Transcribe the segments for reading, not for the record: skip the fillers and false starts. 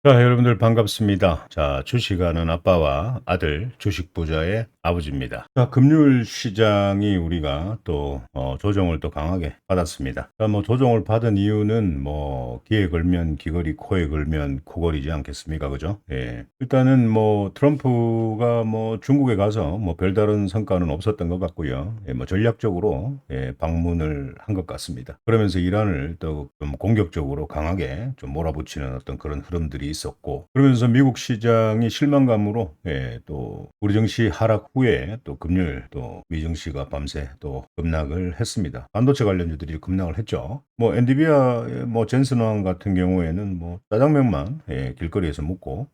자, 여러분들 반갑습니다. 자, 주식하는 아빠와 아들, 주식 부자의 아버지입니다. 자, 금융 시장이 우리가 또 조정을 또 강하게 받았습니다. 자, 뭐 조정을 받은 이유는 뭐 귀에 걸면 귀걸이, 코에 걸면 코걸이지 않겠습니까? 그죠? 예. 일단은 뭐 트럼프가 뭐 중국에 가서 뭐 별다른 성과는 없었던 것 같고요. 예, 뭐 전략적으로 방문을 한 것 같습니다. 그러면서 이란을 또 좀 공격적으로 강하게 좀 몰아붙이는 어떤 그런 흐름들이 있었고, 그러면서 미국 시장이 실망감으로 또 우리 증시 하락 후에 또 금요일 또 미 증시가 밤새 또 급락을 했습니다. 반도체 관련주들이 급락을 했죠. 뭐 엔비디아 뭐 젠슨왕 같은 경우에는 뭐 짜장면만 길거리에서 먹고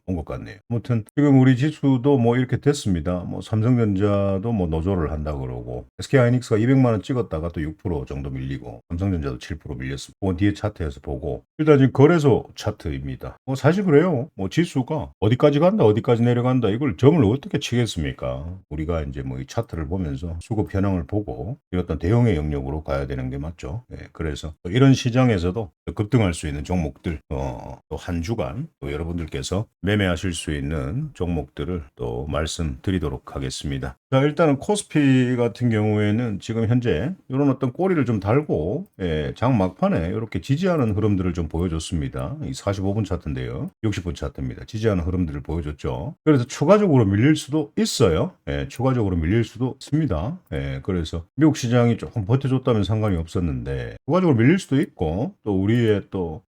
온 것 같네요. 아무튼 지금 우리 지수도 뭐 이렇게 됐습니다. 뭐 삼성전자도 뭐 노조를 한다 그러고, SK하이닉스가 200만 원 찍었다가 또 6% 정도 밀리고, 삼성전자도 7% 밀렸습니다. 그건 뒤에 차트에서 보고, 일단 지금 거래소 차트입니다. 뭐 사실 그래요. 뭐 지수가 어디까지 간다, 어디까지 내려간다, 이걸 점을 어떻게 치겠습니까? 우리가 이제 뭐 이 차트를 보면서 수급 현황을 보고 이 어떤 대응의 영역으로 가야 되는 게 맞죠. 그래서 이런 시장에서도 급등할 수 있는 종목들, 또 한 주간 또 여러분들께서 매매하실 수 있는 종목들을 또 말씀드리도록 하겠습니다. 자, 일단은 코스피 같은 경우에는 지금 현재 이런 어떤 꼬리를 좀 달고 장 막판에 이렇게 지지하는 흐름들을 좀 보여줬습니다. 이 45분 차트인데요. 60분 차트입니다. 지지하는 흐름들을 보여줬죠. 그래서 추가적으로 밀릴 수도 있어요. 추가적으로 밀릴 수도 있습니다. 그래서 미국 시장이 조금 버텨줬다면 상관이 없었는데, 추가적으로 밀릴 수도 있고, 또 우리의 또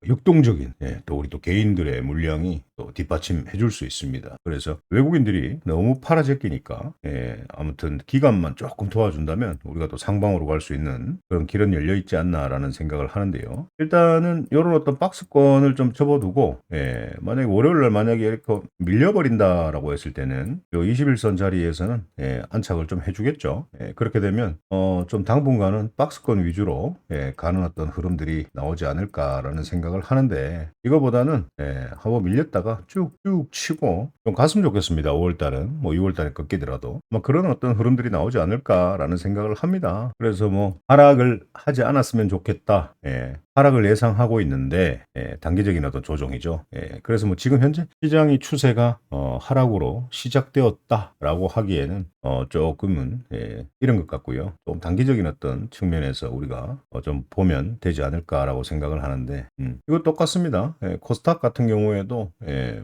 역동적인 또 우리 또 개인들의 물량이 또 뒷받침해 줄 수 있습니다. 그래서 외국인들이 너무 팔아제끼니까 아무튼 기간만 조금 도와준다면 우리가 또 상방으로 갈 수 있는 그런 길은 열려 있지 않나라는 생각을 하는데요. 일단은 이런 어떤 박스권을 좀 접어두고, 만약에 월요일 날 만약에 이렇게 밀려버린다라고 했을 때는 요 21선 자리에서는 안착을 좀 해주겠죠. 그렇게 되면 좀 당분간은 박스권 위주로 가는 어떤 흐름들이 나오지 않을까라는 생각을 하는데, 이거보다는 한번 밀렸다가 쭉쭉 치고 좀 갔으면 좋겠습니다. 5월달은 뭐 6월달에 꺾이더라도 뭐 그런 어떤 흐름들이 나오지 않을까라는 생각을 합니다. 그래서 뭐 하락을 하지 않았으면 좋겠다. 하락을 예상하고 있는데 단기적인 어떤 조정이죠. 그래서 뭐 지금 현재 시장이 추세가 하락으로 시작되었다라고 하기에는 조금은 이런 것 같고요. 좀 단기적인 어떤 측면에서 우리가 좀 보면 되지 않을까라고 생각을 하는데, 이거 똑같습니다. 코스닥 같은 경우에도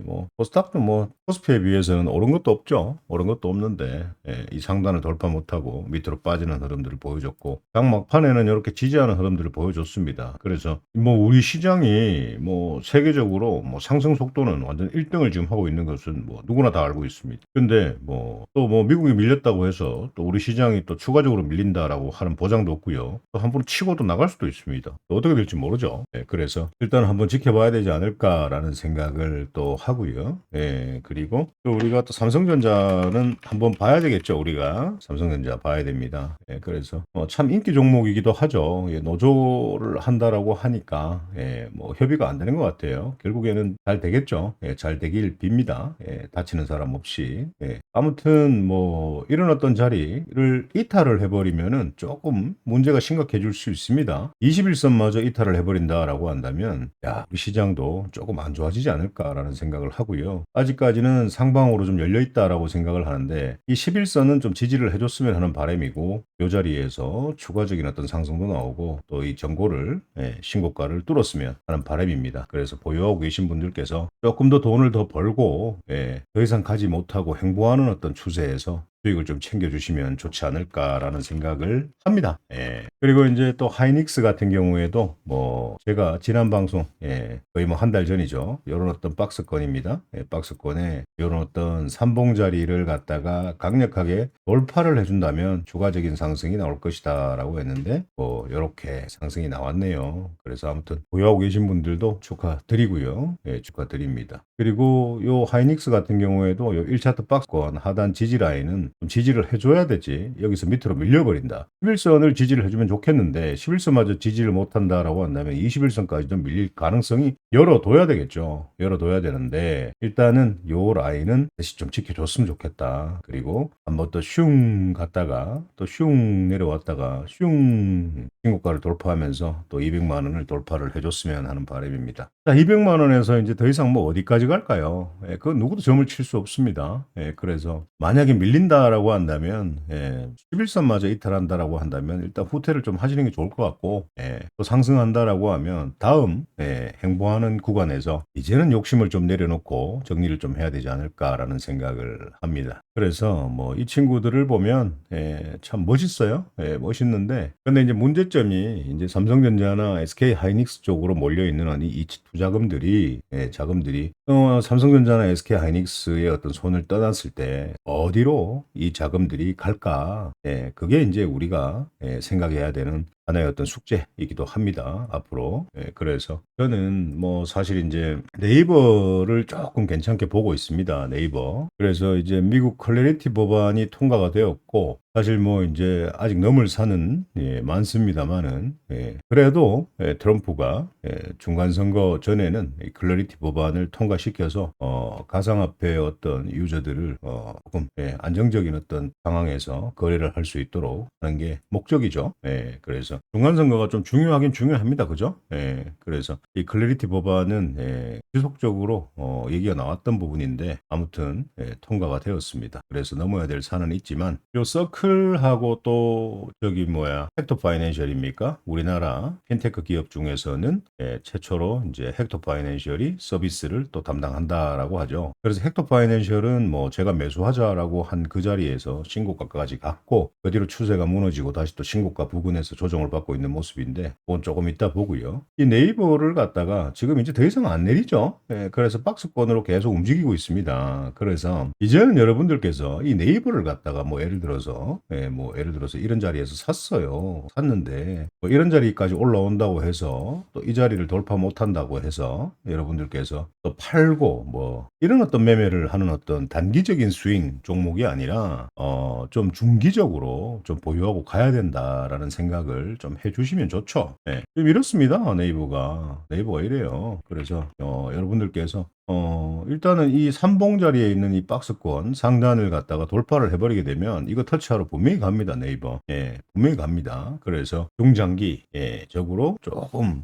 뭐 코스닥도 뭐 코스피에 비해서는 오른 것도 없죠. 오른 것도 없는데 이 상단을 돌파 못하고 밑으로 빠지는 흐름들을 보여줬고, 장 막판에는 이렇게 지지하는 흐름들을 보여줬습니다. 그래서 뭐 우리 시장이 뭐 세계적으로 뭐 상승 속도는 완전 1등을 지금 하고 있는 것은 뭐 누구나 다 알고 있습니다. 근데 뭐 또 뭐 미국이 밀렸다고 해서 또 우리 시장이 또 추가적으로 밀린다라고 하는 보장도 없고요. 또 한 번 치고도 나갈 수도 있습니다. 또 어떻게 될지 모르죠. 그래서 일단 한번 지켜봐야 되지 않을까라는 생각을 또 하고요. 그리고 또 우리가 또 삼성전자는 한번 봐야 되겠죠. 우리가 삼성전자 봐야 됩니다. 그래서 참 인기 종목이기도 하죠. 노조를 한다라고 하니까 뭐 협의가 안 되는 것 같아요. 결국에는 잘 되겠죠. 잘 되길 빕니다. 다치는 사람 없이. 아무튼 뭐 이런 어떤 자리를 이탈을 해버리면은 조금 문제가 심각해질 수 있습니다. 21선마저 이탈을 해버린다라고 한다면 야, 우리 시장도 조금 안 좋아지지 않을까라는 생각을 하고요. 아직까지는 상방으로 좀 열려 있다라고 생각을 하는데, 이 11선은 좀 지지를 해줬으면 하는 바람이고, 이 자리에서 추가적인 어떤 상승도 나오고 또 이 전고를 신고가를 뚫었으면 하는 바람입니다. 그래서 보유하고 계신 분들께서 조금 더 돈을 더 벌고 더 이상 가지 못하고 행보하는 어떤 추세에서 수익을 좀 챙겨주시면 좋지 않을까라는 생각을 합니다. 그리고 이제 또 하이닉스 같은 경우에도 뭐 제가 지난 방송 거의 뭐 한 달 전이죠. 이런 어떤 박스권입니다. 박스권에 이런 어떤 삼봉 자리를 갖다가 강력하게 돌파를 해준다면 추가적인 상승이 나올 것이다라고 했는데 뭐 이렇게 상승이 나왔네요. 그래서 아무튼 보유하고 계신 분들도 축하드리고요. 축하드립니다. 그리고 요 하이닉스 같은 경우에도 요 1차트 박스권 하단 지지 라인은 좀 지지를 해줘야 되지, 여기서 밑으로 밀려버린다. 11선을 지지를 해주면 좋겠는데 11선마저 지지를 못한다라고 한다면 21선까지 좀 밀릴 가능성이 열어둬야 되겠죠. 열어둬야 되는데 일단은 요 라인은 다시 좀 지켜줬으면 좋겠다. 그리고 한번 또 슝 갔다가 또 슝 내려왔다가 슝 신고가를 돌파하면서 또 200만 원을 돌파를 해줬으면 하는 바람입니다. 자, 200만 원에서 이제 더 이상 뭐 어디까지 갈까요? 예, 그건 누구도 점을 칠 수 없습니다. 예, 그래서 만약에 밀린다라고 한다면, 예, 11선마저 이탈한다라고 한다면 일단 후퇴를 좀 하시는 게 좋을 것 같고, 예, 또 상승한다라고 하면 다음, 예, 행보하는 구간에서 이제는 욕심을 좀 내려놓고 정리를 좀 해야 되지 않을까라는 생각을 합니다. 그래서 뭐 이 친구들을 보면, 예, 참 멋있어요. 예, 멋있는데, 근데 이제 문제점이 이제 삼성전자나 SK 하이닉스 쪽으로 몰려 있는 이 투자금들이, 예, 자금들이 삼성전자나 SK 하이닉스의 어떤 손을 떠났을 때 어디로 이 자금들이 갈까? 예, 그게 이제 우리가, 예, 생각해야 되는 하나의 어떤 숙제이기도 합니다. 앞으로. 예, 그래서 저는 뭐 사실 이제 네이버를 조금 괜찮게 보고 있습니다. 네이버. 그래서 이제 미국 클래리티 법안이 통과가 되었고, 사실 뭐 이제 아직 넘을 산은, 예, 많습니다만은, 예, 그래도, 예, 트럼프가, 예, 중간 선거 전에는 이 클래리티 법안을 통과시켜서 가상화폐의 어떤 유저들을 조금, 예, 안정적인 어떤 상황에서 거래를 할 수 있도록 하는 게 목적이죠. 예, 그래서 중간 선거가 좀 중요하긴 중요합니다. 그죠? 예, 그래서 이 클래리티 법안은, 예, 지속적으로 얘기가 나왔던 부분인데 아무튼, 예, 통과가 되었습니다. 그래서 넘어야 될 산은 있지만 요 서클하고 또 저기 뭐야 헥토 파이낸셜입니까? 우리나라 핀테크 기업 중에서는, 예, 최초로 이제 헥토 파이낸셜이 서비스를 또 담당한다라고 하죠. 그래서 헥토 파이낸셜은 뭐 제가 매수하자라고 한 그 자리에서 신고가까지 갔고 그 뒤로 추세가 무너지고 다시 또 신고가 부근에서 조정을 받고 있는 모습인데 그건 조금 이따 보고요. 이 네이버를 갖다가 지금 이제 더 이상 안 내리죠. 예, 그래서 박스권으로 계속 움직이고 있습니다. 그래서 이제는 여러분들께서 이 네이버를 갖다가 뭐 예를 들어서, 예, 뭐 예를 들어서 이런 자리에서 샀어요. 샀는데 뭐 이런 자리까지 올라온다고 해서 또 이 자리를 돌파 못한다고 해서 여러분들께서 또 팔고 뭐 이런 어떤 매매를 하는 어떤 단기적인 스윙 종목이 아니라 좀 중기적으로 좀 보유하고 가야 된다라는 생각을 좀 해주시면 좋죠. 예, 좀 이렇습니다. 네이버가 이래요. 그래서 여러분들께서 일단은 이 삼봉 자리에 있는 이 박스권 상단을 갖다가 돌파를 해버리게 되면 이거 터치하러 분명히 갑니다. 네이버. 예, 분명히 갑니다. 그래서 중장기, 예, 적으로 조금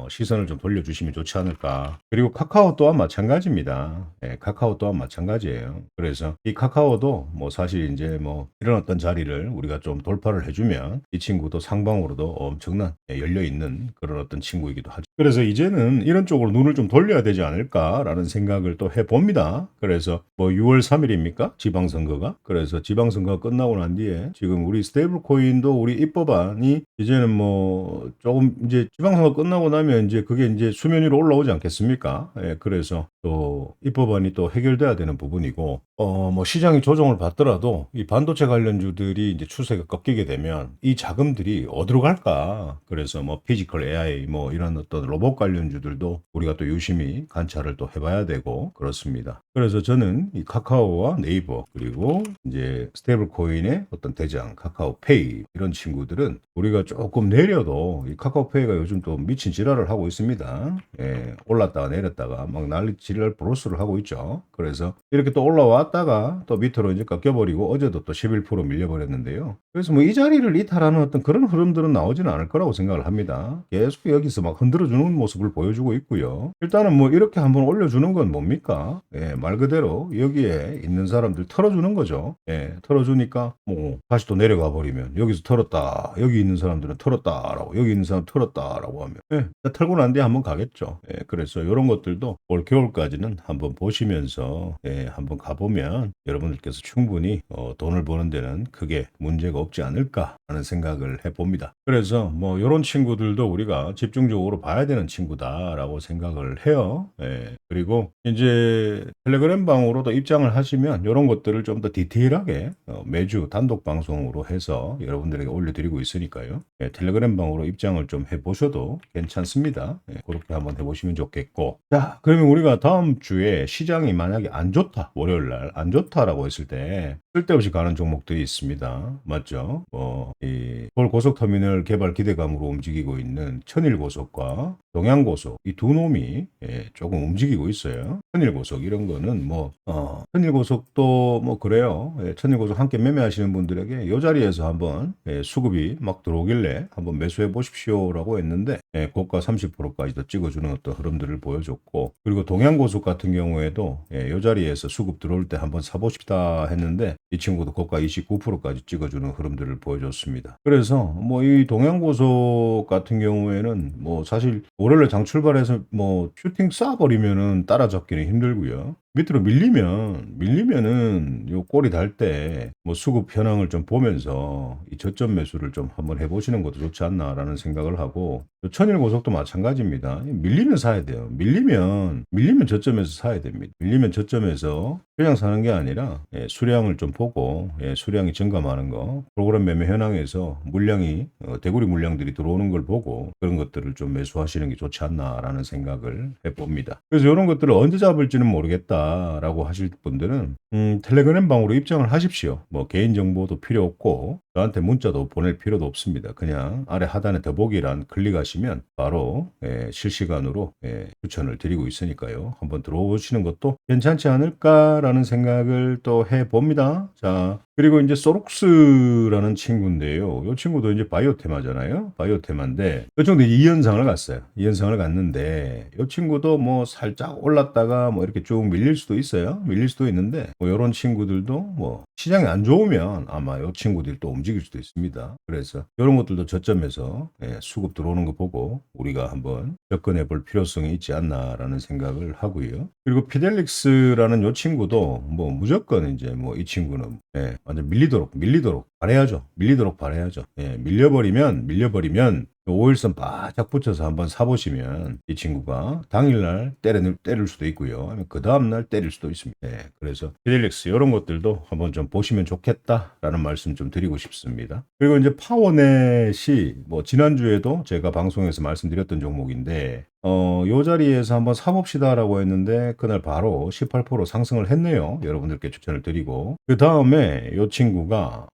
시선을 좀 돌려주시면 좋지 않을까. 그리고 카카오 또한 마찬가지입니다. 예, 카카오 또한 마찬가지예요. 그래서 이 카카오도 뭐 사실 이제 뭐 이런 어떤 자리를 우리가 좀 돌파를 해주면 이 친구도 상방으로도 엄청난, 예, 열려있는 그런 어떤 친구이기도 하죠. 그래서 이제는 이런 쪽으로 눈을 좀 돌려야 되지 않을까라는 생각을 또 해봅니다. 그래서 뭐 6월 3일입니까? 지방선거가. 그래서 지방선거가 끝나고 난 뒤에 지금 우리 스테이블 코인도 우리 입법안이 이제는 뭐 조금 이제 지방선거 끝나고 나면 이제 그게 이제 수면 위로 올라오지 않겠습니까? 예, 그래서 또 입법안이 또 해결돼야 되는 부분이고, 뭐 시장이 조정을 받더라도 이 반도체 관련주들이 이제 추세가 꺾이게 되면 이 자금들이 어디로 갈까? 그래서 뭐 피지컬 AI 뭐 이런 어떤 로봇 관련주들도 우리가 또 유심히 관찰을 또 해봐야 되고 그렇습니다. 그래서 저는 이 카카오와 네이버 그리고 이제 스테이블 코인의 어떤 대장 카카오페이 이런 친구들은 우리가 조금 내려도 이 카카오페이가 요즘 또 미친 지랄을 하고 있습니다. 예, 올랐다가 내렸다가 막 난리 지랄 브로스를 하고 있죠. 그래서 이렇게 또 올라왔다가 또 밑으로 이제 꺾여버리고 어제도 또 11% 밀려버렸는데요. 그래서 뭐 이 자리를 이탈하는 어떤 그런 흐름들은 나오지는 않을 거라고 생각을 합니다. 계속 여기서 막 흔들어주는 모습을 보여주고 있고요. 일단은 뭐 이렇게 한번 올려주는 건 뭡니까? 예, 말 그대로 여기에 있는 사람들 털어주는 거죠. 예, 털어주니까 뭐 다시 또 내려가 버리면 여기서 털었다. 여기 있는 사람들은 털었다라고 여기 있는 사람 털었다라고 하면, 예, 털고 난 뒤에 한번 가겠죠. 예, 그래서 이런 것들도 올 겨울까지는 한번 보시면서, 예, 한번 가보면 여러분들께서 충분히 돈을 버는 데는 크게 문제가 없지 않을까 하는 생각을 해봅니다. 그래서 뭐 이런 친구들도 우리가 집중적으로 봐야 되는 친구다라고 생각을 해요. 예, 그리고 이제 텔레그램 방으로도 입장을 하시면 이런 것들을 좀 더 디테일하게 매주 단독 방송으로 해서 여러분들에게 올려드리고 있으니까요. 예, 텔레그램 방으로 입장을 좀 해보셔도 괜찮습니다. 예, 그렇게 한번 해보시면 좋겠고. 자, 그러면 우리가 다음 주에 시장이 만약에 안 좋다, 월요일 날 안 좋다라고 했을 때 쓸데없이 가는 종목들이 있습니다. 맞죠? 이 서울 고속터미널 개발 기대감으로 움직이고 있는 천일고속과 동양고속 이 두 놈이 조금 움직이고 있어요. 천일고속 이런 거는 천일고속도 뭐 그래요. 천일고속 함께 매매하시는 분들에게 이 자리에서 한번 수급이 막 들어오길래 한번 매수해 보십시오라고 했는데 고가 30%까지도 찍어주는 어떤 흐름들을 보여줬고, 그리고 동양고속 같은 경우에도 이 자리에서 수급 들어올 때 한번 사보십시다 했는데 이 친구도 고가 29%까지 찍어주는 흐름들을 보여줬습니다. 그래서 뭐 이 동양고속 같은 경우에는 뭐 사실 월요일에 장 출발해서 뭐 슈팅 쏴버리면은 따라잡기는 힘들고요. 밑으로 밀리면은 요 꼬리 달 때 뭐 수급 현황을 좀 보면서 이 저점 매수를 좀 한번 해보시는 것도 좋지 않나라는 생각을 하고, 요 천일 고속도 마찬가지입니다. 밀리면 사야 돼요. 밀리면 저점에서 사야 됩니다. 밀리면 저점에서 그냥 사는 게 아니라 수량을 좀 보고 수량이 증감하는 거, 프로그램 매매 현황에서 물량이 대구리 물량들이 들어오는 걸 보고 그런 것들을 좀 매수하시는 게 좋지 않나라는 생각을 해봅니다. 그래서 이런 것들을 언제 잡을지는 모르겠다라고 하실 분들은 텔레그램 방으로 입장을 하십시오. 뭐 개인정보도 필요 없고 저한테 문자도 보낼 필요도 없습니다. 그냥 아래 하단에 더보기란 클릭하시면 바로 실시간으로 추천을 드리고 있으니까요. 한번 들어오시는 것도 괜찮지 않을까라는 생각을 또 해봅니다. 자, 그리고 이제 소록스라는 친구인데요. 이 친구도 이제 바이오 테마잖아요. 바이오 테마인데 이 친구도 2연상을 갔어요. 2연상을 갔는데 이 친구도 뭐 살짝 올랐다가 뭐 이렇게 쭉 밀릴 수도 있어요. 밀릴 수도 있는데 뭐 이런 친구들도 뭐 시장이 안 좋으면 아마 이 친구들이 또 움직일 수도 있습니다. 그래서 이런 것들도 저점에서 수급 들어오는 거 보고 우리가 한번 접근해 볼 필요성이 있지 않나라는 생각을 하고요. 그리고 피델릭스라는 이 친구도 뭐 무조건 이제 뭐 이 친구는 완전 밀리도록 바래야죠. 밀리도록 바래야죠. 밀려버리면 5일선 바짝 붙여서 한번 사보시면 이 친구가 당일날 때릴 수도 있고요. 아니면 그 다음날 때릴 수도 있습니다. 그래서 피델릭스 이런 것들도 한번 좀 보시면 좋겠다라는 말씀 좀 드리고 싶습니다. 그리고 이제 파워넷이 뭐 지난주에도 제가 방송에서 말씀드렸던 종목인데 요 자리에서 한번 사봅시다라고 했는데 그날 바로 18% 상승을 했네요. 여러분들께 추천을 드리고, 그 다음에 요 친구가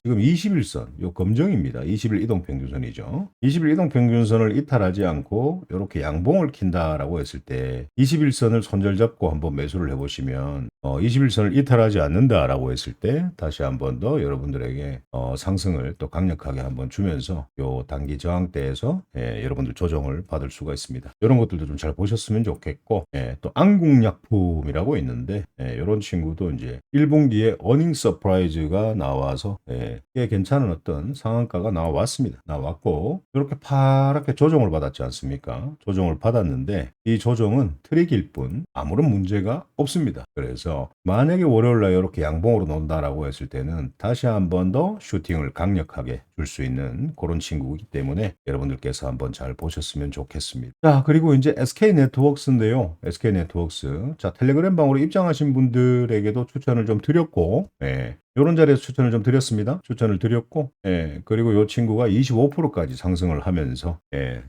지금 21선 요 검정입니다. 21 이동평균선이죠. 21 이동평균선을 이탈하지 않고 이렇게 양봉을 킨다라고 했을 때 21선을 손절잡고 한번 매수를 해보시면 21선을 이탈하지 않는다라고 했을 때 다시 한번 더 여러분들에게 상승을 또 강력하게 한번 주면서 요 단기 저항대에서 여러분들 조정을 받을 수가 있습니다. 이런 것들도 좀 잘 보셨으면 좋겠고, 또 안국약품이라고 있는데 이런 친구도 이제 1분기에 어닝 서프라이즈가 나와서 꽤 괜찮은 어떤 상한가가 나왔고 이렇게 파랗게 조정을 받았지 않습니까? 조정을 받았는데 이 조정은 트릭일 뿐 아무런 문제가 없습니다. 그래서 만약에 월요일날 이렇게 양봉으로 논다라고 했을 때는 다시 한 번 더 슈팅을 강력하게 줄 수 있는 그런 친구이기 때문에 여러분들께서 한번 잘 보셨으면 좋겠습니다. 자, 그리고 이제 SK네트워크스인데요. SK네트워크스. 자, 텔레그램 방으로 입장하신 분들에게도 추천을 좀 드렸고, 이런 자리에서 추천을 좀 드렸습니다. 추천을 드렸고, 그리고 이 친구가 25%까지 상승을 하면서,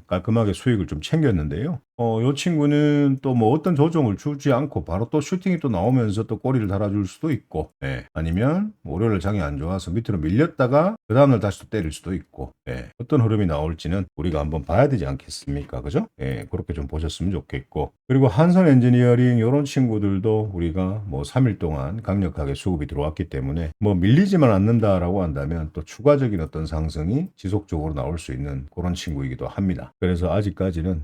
깔끔하게 수익을 좀 챙겼는데요. 이 친구는 또 뭐 어떤 조정을 주지 않고 바로 또 슈팅이 또 나오면서 또 꼬리를 달아줄 수도 있고, 아니면 월요일 장이 안 좋아서 밑으로 밀렸다가 그 다음날 다시 또 때릴 수도 있고, 어떤 흐름이 나올지는 우리가 한번 봐야 되지 않겠습니까? 그죠? 그렇게 좀 보셨으면 좋겠고, 그리고 한선 엔지니어링 이런 친구들도 우리가 뭐 3일 동안 강력하게 수급이 들어왔기 때문에 뭐 밀리지만 않는다라고 한다면 또 추가적인 어떤 상승이 지속적으로 나올 수 있는 그런 친구이기도 합니다. 그래서 아직까지는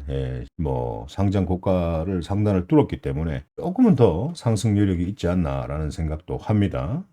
뭐 상장 고가를 상단을 뚫었기 때문에 조금은 더 상승 여력이 있지 않나라는 생각도 합니다.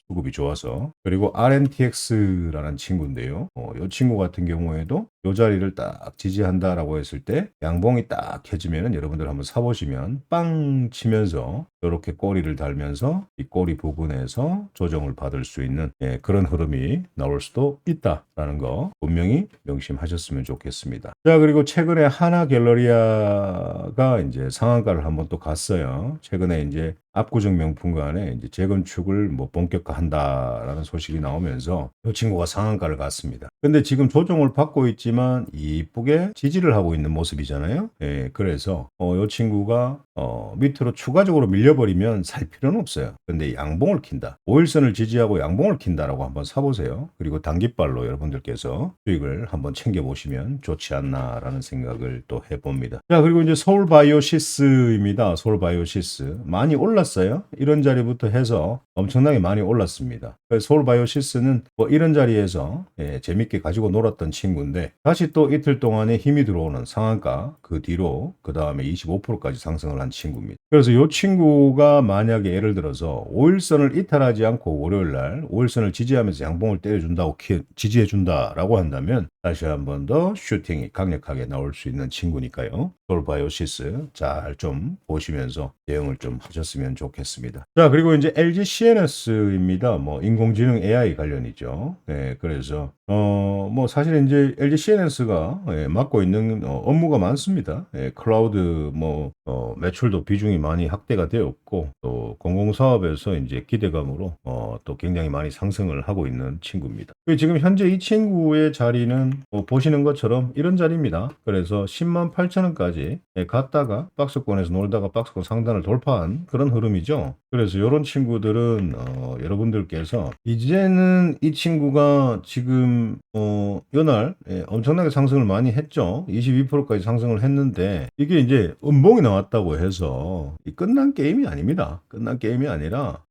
수급이 좋아서. 그리고 RNTX라는 친구인데요. 이 친구 같은 경우에도 이 자리를 딱 지지한다라고 했을 때 양봉이 딱 켜지면은 여러분들 한번 사보시면 빵 치면서 이렇게 꼬리를 달면서 이 꼬리 부분에서 조정을 받을 수 있는 그런 흐름이 나올 수도 있다라는 거 분명히 명심하셨으면 좋겠습니다. 자, 그리고 최근에 하나갤러리아가 이제 상한가를 한번 또 갔어요. 최근에 이제 압구정 명품관에 이제 재건축을 뭐 본격화한다라는 소식이 나오면서 이 친구가 상한가를 갔습니다. 근데 지금 조정을 받고 있지만 이쁘게 지지를 하고 있는 모습이잖아요. 예, 그래서 이 친구가 밑으로 추가적으로 밀려버리면 살 필요는 없어요. 근데 양봉을 킨다. 5일선을 지지하고 양봉을 킨다라고 한번 사보세요. 그리고 단기발로 여러분들께서 수익을 한번 챙겨보시면 좋지 않나라는 생각을 또 해봅니다. 자, 그리고 이제 서울바이오시스입니다. 서울바이오시스. 많이 올랐어요. 이런 자리부터 해서 엄청나게 많이 올랐습니다. 그래서 서울바이오시스는 뭐 이런 자리에서 재밌게 가지고 놀았던 친구인데 다시 또 이틀 동안에 힘이 들어오는 상한가 그 뒤로 그 다음에 25%까지 상승을 한 친구입니다. 그래서 이 친구가 만약에 예를 들어서 5일선을 이탈하지 않고 월요일날 5일선을 지지하면서 양봉을 때려준다고 지지해준다라고 한다면 다시 한 번 더 슈팅이 강력하게 나올 수 있는 친구니까요. 서울바이오시스 잘 좀 보시면서 대응을 좀 하셨으면 좋겠습니다. 자, 그리고 이제 LG CNS입니다. 뭐 인공지능 AI 관련이죠. 네, 그래서 뭐 사실 이제 LG CNS가 맡고 있는 업무가 많습니다. 클라우드 뭐 매출도 비중이 많이 확대가 되었고 또 공공사업에서 이제 기대감으로 또 굉장히 많이 상승을 하고 있는 친구입니다. 지금 현재 이 친구의 자리는 보시는 것처럼 이런 자리입니다. 그래서 10만 8천 원까지 갔다가 박스권에서 놀다가 박스권 상단을 돌파한 그런 흐름이죠. 그래서 이런 친구들은 여러분들께서 이제는 이 친구가 지금 요날 엄청나게 상승을 많이 했죠. 22%까지 상승을 했는데 이게 이제 음봉이 나왔다고 해서 끝난 게임이 아닙니다. 끝난 게임이 아니라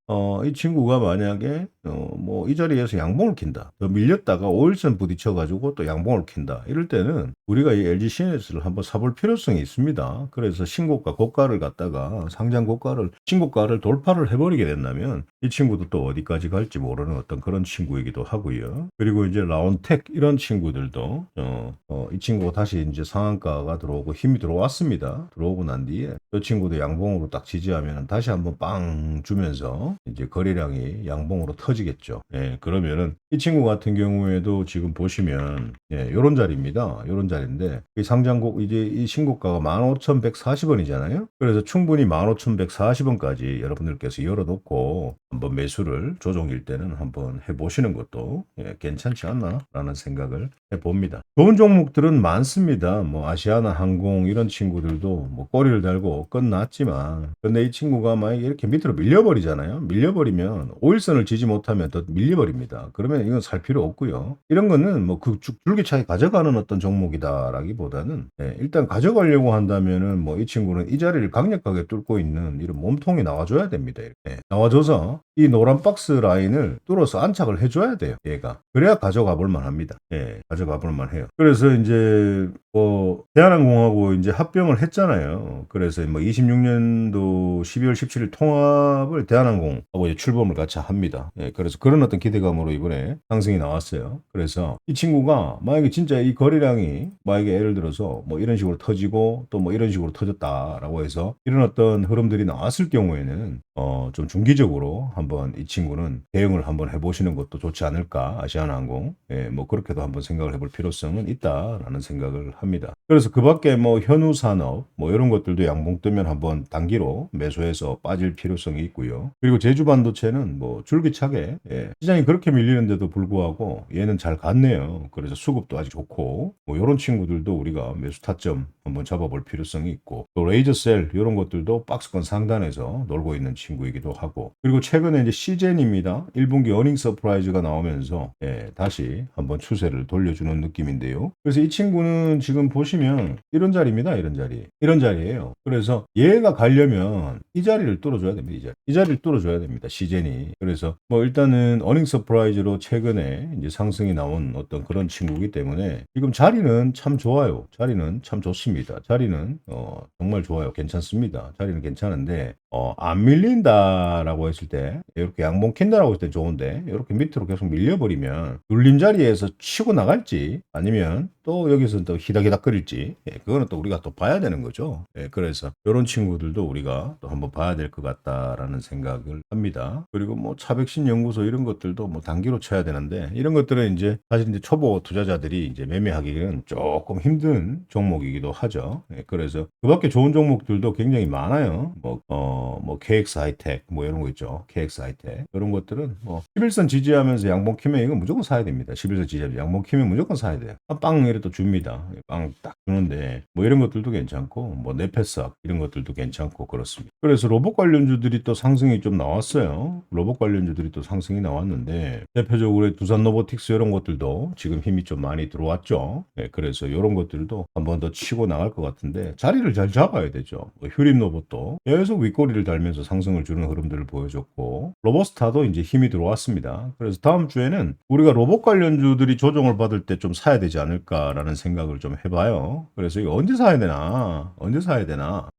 이 친구가 만약에 뭐 이 자리에서 양봉을 킨다. 더 밀렸다가 5일선 부딪혀가지고 또 양봉을 킨다. 이럴 때는 우리가 이 LG CNS를 한번 사볼 필요성이 있습니다. 그래서 신고가 고가를 갖다가 상장 고가를 신고가를 돌파를 해버리게 된다면 이 친구도 또 어디까지 갈지 모르는 어떤 그런 친구이기도 하고요. 그리고 이제 라운텍 이런 친구들도 이 친구가 다시 이제 상한가가 들어오고 힘이 들어왔습니다. 들어오고 난 뒤에 이 친구도 양봉으로 딱 지지하면 다시 한번 빵 주면서 이제 거래량이 양봉으로 터지겠죠. 예, 그러면은 이 친구 같은 경우에도 지금 보시면 요런 자리입니다. 요런 자리인데 이 상장곡 이제 이 신고가가 15,140원이잖아요. 그래서 충분히 15,140원까지 여러분들께서 열어놓고 한번 매수를 조정일 때는 한번 해보시는 것도 괜찮지 않나라는 생각을 해봅니다. 좋은 종목들은 많습니다. 뭐 아시아나 항공 이런 친구들도 뭐 꼬리를 달고 끝났지만 근데 이 친구가 만약에 이렇게 밑으로 밀려버리잖아요. 밀려버리면 5일선을 지지 못하면 더 밀려버립니다. 그러면 이건 살 필요 없고요. 이런 거는 뭐 그 줄기차게 가져가는 어떤 종목이다라기보다는 일단 가져가려고 한다면은 뭐 이 친구는 이 자리를 강력하게 뚫고 있는 이런 몸통이 나와줘야 됩니다. 이렇게 나와줘서 이 노란 박스 라인을 뚫어서 안착을 해줘야 돼요. 얘가 그래야 가져가 볼 만합니다. 가져가 볼 만해요. 그래서 이제 뭐 대한항공하고 이제 합병을 했잖아요. 그래서 뭐 26년도 12월 17일 통합을 대한항공하고 이제 출범을 같이 합니다. 그래서 그런 어떤 기대감으로 이번에 상승이 나왔어요. 그래서 이 친구가 만약에 진짜 이 거래량이 만약에 예를 들어서 뭐 이런 식으로 터지고 또 뭐 이런 식으로 터졌다라고 해서 이런 어떤 흐름들이 나왔을 경우에는 좀 중기적으로 한번 이 친구는 대응을 한번 해보시는 것도 좋지 않을까. 아시아나항공 뭐 그렇게도 한번 생각을 해볼 필요성은 있다라는 생각을 합니다. 그래서 그 밖에 뭐 현우산업 뭐 이런 것들도 양봉 뜨면 한번 단기로 매수해서 빠질 필요성이 있고요. 그리고 제주반도체는 뭐 줄기차게 시장이 그렇게 밀리는데도 불구하고 얘는 잘 갔네요. 그래서 수급도 아주 좋고 뭐 이런 친구들도 우리가 매수 타점 한번 잡아볼 필요성이 있고 또 레이저셀 이런 것들도 박스권 상단에서 놀고 있는 친구이기도 하고 그리고 최근에 이제 시젠입니다. 1분기 어닝 서프라이즈가 나오면서 다시 한번 추세를 돌려주는 느낌인데요. 그래서 이 친구는 지금 보시면 이런 자리입니다. 이런 자리. 이런 자리예요. 그래서 얘가 가려면 이 자리를 뚫어줘야 됩니다. 이 자리를 뚫어줘야 됩니다. 시젠이. 그래서 뭐 일단은 어닝 서프라이즈로 최근에 이제 상승이 나온 어떤 그런 친구이기 때문에 지금 자리는 참 좋아요. 자리는 참 좋습니다. 자리는 정말 좋아요. 괜찮습니다. 자리는 괜찮은데 안 밀린다라고 했을 때 이렇게 양봉 킨다라고 했을 때 좋은데 이렇게 밑으로 계속 밀려버리면 눌린 자리에서 치고 나갈지 아니면 또 여기서 또 히닥히닥거릴지 그거는 또 우리가 또 봐야 되는 거죠. 그래서 이런 친구들도 우리가 또 한번 봐야 될 것 같다라는 생각을 합니다. 그리고 뭐 차백신 연구소 이런 것들도 뭐 단기로 쳐야 되는데 이런 것들은 이제 사실 이제 초보 투자자들이 이제 매매하기는 조금 힘든 종목이기도 하죠. 그래서 그밖에 좋은 종목들도 굉장히 많아요. 뭐 뭐 KX 하이텍 뭐 이런 거 있죠. KX 하이텍 이런 것들은 뭐 11선 지지하면서 양봉 키면 이거 무조건 사야 됩니다. 11선 지지하면서 양봉 키면 무조건 사야 돼요. 빵 이래 또 줍니다. 빵 딱 주는데 뭐 이런 것들도 괜찮고 뭐 네페삭 이런 것들도 괜찮고 그렇습니다. 그래서 로봇 관련주들이 또 상승이 좀 나왔어요. 로봇 관련주들이 또 상승이 나왔는데 대표적으로 두산 로보틱스 이런 것들도 지금 힘이 좀 많이 들어왔죠. 네, 그래서 이런 것들도 한 번 더 치고 나갈 것 같은데 자리를 잘 잡아야 되죠. 뭐 휴림 로봇도 계속 윗꼬리를 달면서 상승을 주는 흐름들을 보여줬고 로봇스타도 이제 힘이 들어왔습니다. 그래서 다음 주에는 우리가 로봇 관련주들이 조정을 받을 때 좀 사야 되지 않을까라는 생각을 좀 해봐요. 그래서 이거 언제 사야 되나? 언제 사야 되나?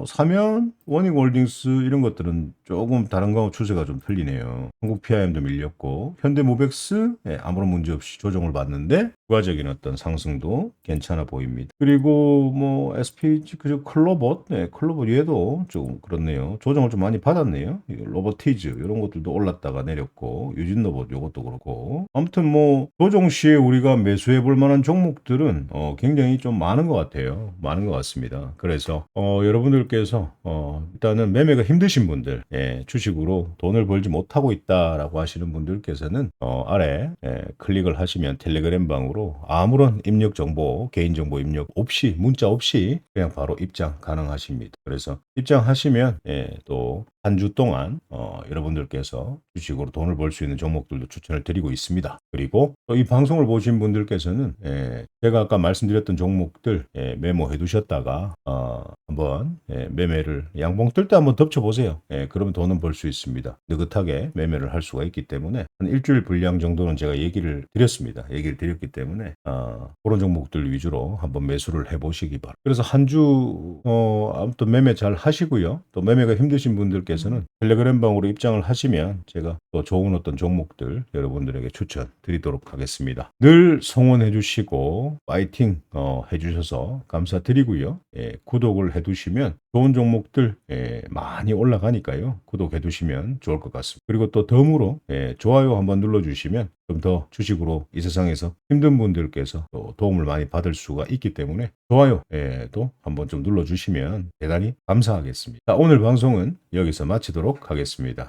사면 원익홀딩스 이런 것들은 조금 다른 거하고 추세가 좀 틀리네요. 한국 PIM도 밀렸고 현대모백스 아무런 문제 없이 조정을 받는데 부가적인 어떤 상승도 괜찮아 보입니다. 그리고 뭐 SPG 그저 클로봇, 클로봇 얘도 좀 그렇네요. 조정을 좀 많이 받았네요. 로보티즈 이런 것들도 올랐다가 내렸고 유진로봇 이것도 그렇고 아무튼 뭐 조정 시에 우리가 매수해 볼 만한 종목들은 굉장히 좀 많은 것 같아요. 많은 것 같습니다. 그래서 여러분들께서 일단은 매매가 힘드신 분들 주식으로 돈을 벌지 못하고 있다라고 하시는 분들께서는 아래 클릭을 하시면 텔레그램 방으로 아무런 입력 정보, 개인 정보 입력 없이 문자 없이 그냥 바로 입장 가능하십니다. 그래서 입장하시면 또 한 주 동안 여러분들께서 주식으로 돈을 벌 수 있는 종목들도 추천을 드리고 있습니다. 그리고 또 이 방송을 보신 분들께서는 제가 아까 말씀드렸던 종목들 메모해 두셨다가 한번 매매를 양봉 뜰 때 한번 덮쳐보세요. 그러면 돈은 벌 수 있습니다. 느긋하게 매매를 할 수가 있기 때문에 한 일주일 분량 정도는 제가 얘기를 드렸습니다. 얘기를 드렸기 때문에 그런 종목들 위주로 한번 매수를 해보시기 바랍니다. 그래서 한 주 아무튼 매매 잘 하시고요. 또 매매가 힘드신 분들께서는 텔레그램 방으로 입장을 하시면 제가 또 좋은 어떤 종목들 여러분들에게 추천 드리도록 하겠습니다. 늘 성원해 주시고 파이팅 해주셔서 감사드리고요. 구독을 해두시면 좋은 종목들 많이 올라가니까요. 구독해 두시면 좋을 것 같습니다. 그리고 또 덤으로 좋아요 한번 눌러주시면 좀 더 주식으로 이 세상에서 힘든 분들께서 또 도움을 많이 받을 수가 있기 때문에 좋아요도 한번 좀 눌러주시면 대단히 감사하겠습니다. 자, 오늘 방송은 여기서 마치도록 하겠습니다.